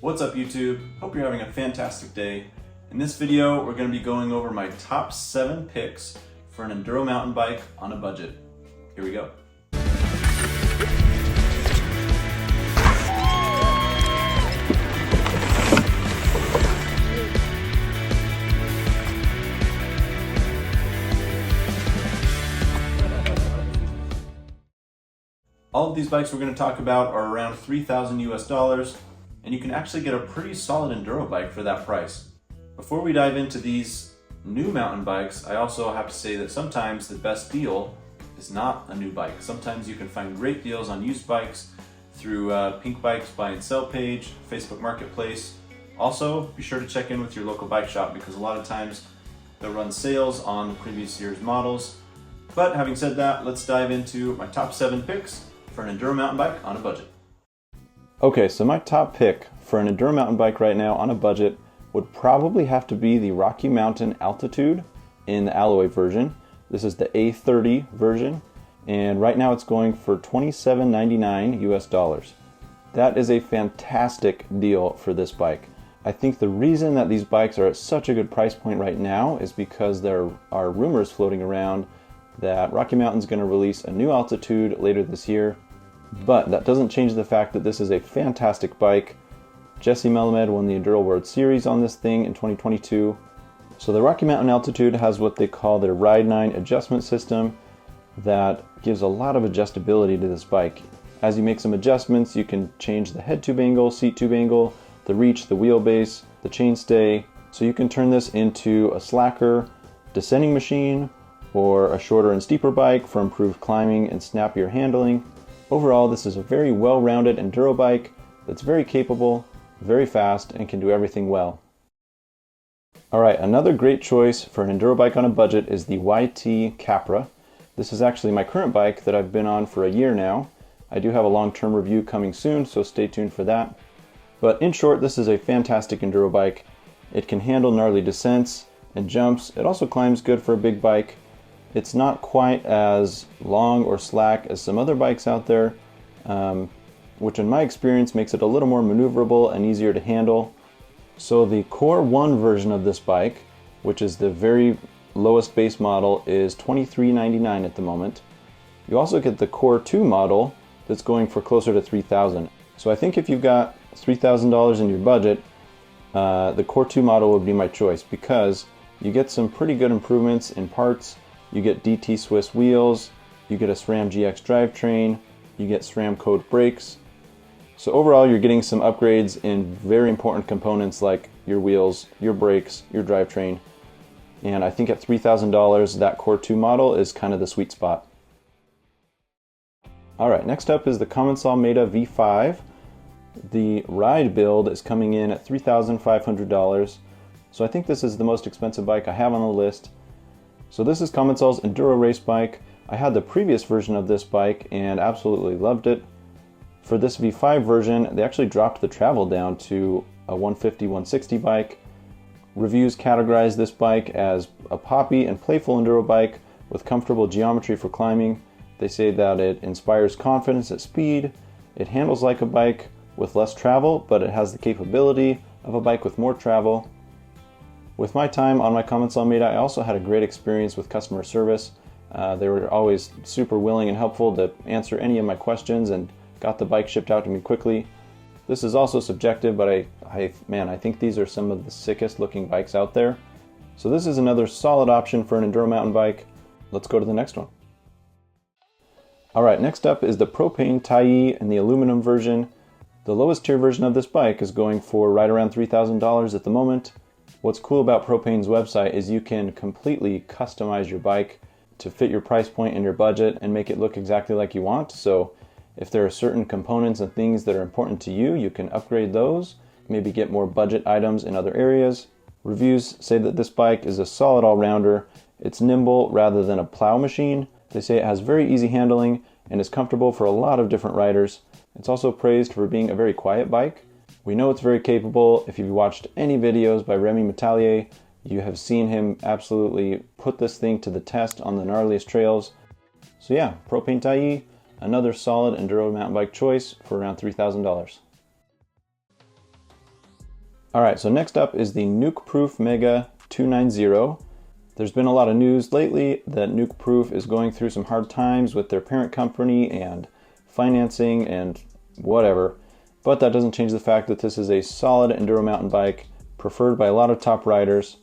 What's up YouTube? Hope you're having a fantastic day. In this video, we're going to be going over my top 7 picks for an Enduro mountain bike on a budget. Here we go. All of these bikes we're going to talk about are around $3,000 US, and you can actually get a pretty solid Enduro bike for that price. Before we dive into these new mountain bikes, I also have to say that sometimes the best deal is not a new bike. Sometimes you can find great deals on used bikes through Pink Bike's buy and sell page, Facebook Marketplace. Also, be sure to check in with your local bike shop because a lot of times they'll run sales on the previous year's models. But having said that, let's dive into my top 7 picks for an Enduro mountain bike on a budget. Okay, so my top pick for an Enduro mountain bike right now on a budget would probably have to be the Rocky Mountain Altitude in the alloy version. This is the A30 version, and right now it's going for $27.99 US. That is a fantastic deal for this bike. I think the reason that these bikes are at such a good price point right now is because there are rumors floating around that Rocky Mountain's going to release a new Altitude later this year, but that doesn't change the fact that this is a fantastic bike. Jesse Melamed won the Enduro World Series on this thing in 2022. So the Rocky Mountain Altitude has what they call their Ride 9 adjustment system that gives a lot of adjustability to this bike. As you make some adjustments, you can change the head tube angle, seat tube angle, the reach, the wheelbase, the chainstay. So you can turn this into a slacker descending machine or a shorter and steeper bike for improved climbing and snappier handling. Overall, this is a very well-rounded Enduro bike that's very capable, very fast, and can do everything well. Alright, another great choice for an Enduro bike on a budget is the YT Capra. This is actually my current bike that I've been on for a year now. I do have a long-term review coming soon, so stay tuned for that. But in short, this is a fantastic Enduro bike. It can handle gnarly descents and jumps. It also climbs good for a big bike. It's not quite as long or slack as some other bikes out there, which in my experience makes it a little more maneuverable and easier to handle. So the Core 1 version of this bike, which is the very lowest base model, is $23.99 at the moment. You also get the Core 2 model that's going for closer to $3,000. So I think if you've got $3,000 in your budget, the Core 2 model would be my choice because you get some pretty good improvements in parts. You get DT Swiss wheels, you get a SRAM GX drivetrain, you get SRAM code brakes. So overall, you're getting some upgrades in very important components like your wheels, your brakes, your drivetrain. And I think at $3,000, that Core 2 model is kind of the sweet spot. Alright, next up is the Commencal Meta V5. The ride build is coming in at $3,500. So I think this is the most expensive bike I have on the list. So this is Commencal's Enduro race bike. I had the previous version of this bike and absolutely loved it. For this V5 version, they actually dropped the travel down to a 150-160 bike. Reviews categorize this bike as a poppy and playful Enduro bike with comfortable geometry for climbing. They say that it inspires confidence at speed. It handles like a bike with less travel, but it has the capability of a bike with more travel. With my time on my Commencal Meta, I also had a great experience with customer service. They were always super willing and helpful to answer any of my questions and got the bike shipped out to me quickly. This is also subjective, but I think these are some of the sickest looking bikes out there. So this is another solid option for an Enduro mountain bike. Let's go to the next one. Alright, next up is the Propain Tyee in the aluminum version. The lowest tier version of this bike is going for right around $3,000 at the moment. What's cool about Propain's website is you can completely customize your bike to fit your price point and your budget and make it look exactly like you want. So if there are certain components and things that are important to you, you can upgrade those, maybe get more budget items in other areas. Reviews say that this bike is a solid all-rounder. It's nimble rather than a plow machine. They say it has very easy handling and is comfortable for a lot of different riders. It's also praised for being a very quiet bike. We know it's very capable. If you've watched any videos by Remy Metallier, you have seen him absolutely put this thing to the test on the gnarliest trails. So yeah, Propain Tyee, another solid Enduro mountain bike choice for around $3,000. All right, so next up is the Nukeproof Mega 290. There's been a lot of news lately that Nukeproof is going through some hard times with their parent company and financing and whatever, but that doesn't change the fact that this is a solid enduro mountain bike preferred by a lot of top riders.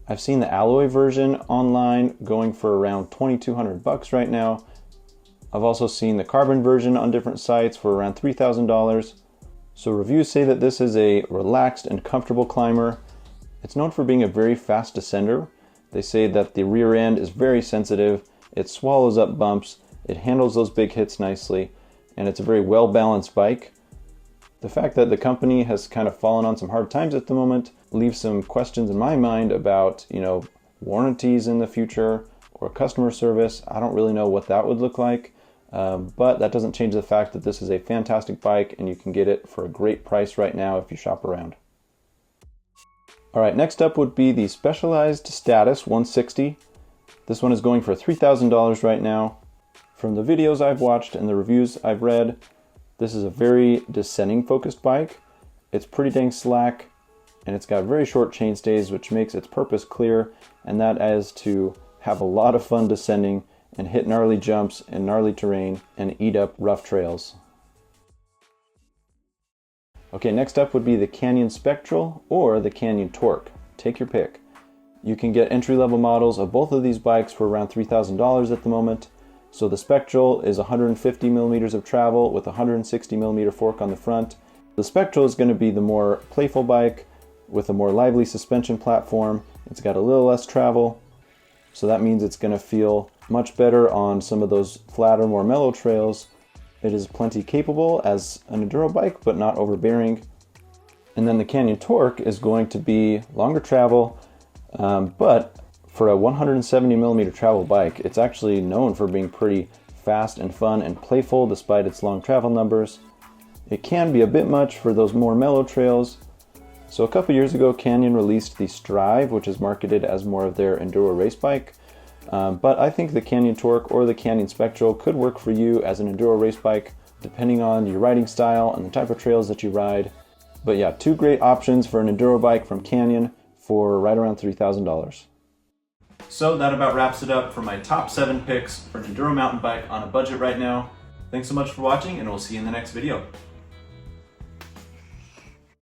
I've seen the alloy version online going for around $2,200 right now. I've also seen the carbon version on different sites for around $3,000. So reviews say that this is a relaxed and comfortable climber. It's known for being a very fast descender. They say that the rear end is very sensitive, it swallows up bumps, it handles those big hits nicely, and it's a very well-balanced bike. The fact that the company has kind of fallen on some hard times at the moment leaves some questions in my mind about, warranties in the future or customer service. I don't really know what that would look like, but that doesn't change the fact that this is a fantastic bike and you can get it for a great price right now if you shop around. All right, next up would be the Specialized Status 160. This one is going for $3,000 right now. From the videos I've watched and the reviews I've read, this is a very descending focused bike. It's pretty dang slack and it's got very short chain stays, which makes its purpose clear, and that is to have a lot of fun descending and hit gnarly jumps in gnarly terrain and eat up rough trails. Okay, next up would be the Canyon Spectral or the Canyon Torque. Take your pick. You can get entry-level models of both of these bikes for around $3,000 at the moment. So the Spectral is 150 millimeters of travel with a 160 millimeter fork on the front. The Spectral is going to be the more playful bike with a more lively suspension platform. It's got a little less travel, so that means it's going to feel much better on some of those flatter, more mellow trails. It is plenty capable as an enduro bike, but not overbearing. And then the Canyon Torque is going to be longer travel, but for a 170 millimeter travel bike, it's actually known for being pretty fast and fun and playful despite its long travel numbers. It can be a bit much for those more mellow trails. So a couple years ago, Canyon released the Strive, which is marketed as more of their enduro race bike. But I think the Canyon Torque or the Canyon Spectral could work for you as an enduro race bike, depending on your riding style and the type of trails that you ride. But yeah, two great options for an enduro bike from Canyon for right around $3,000. So that about wraps it up for my top 7 picks for an enduro mountain bike on a budget right now. Thanks so much for watching, and we'll see you in the next video.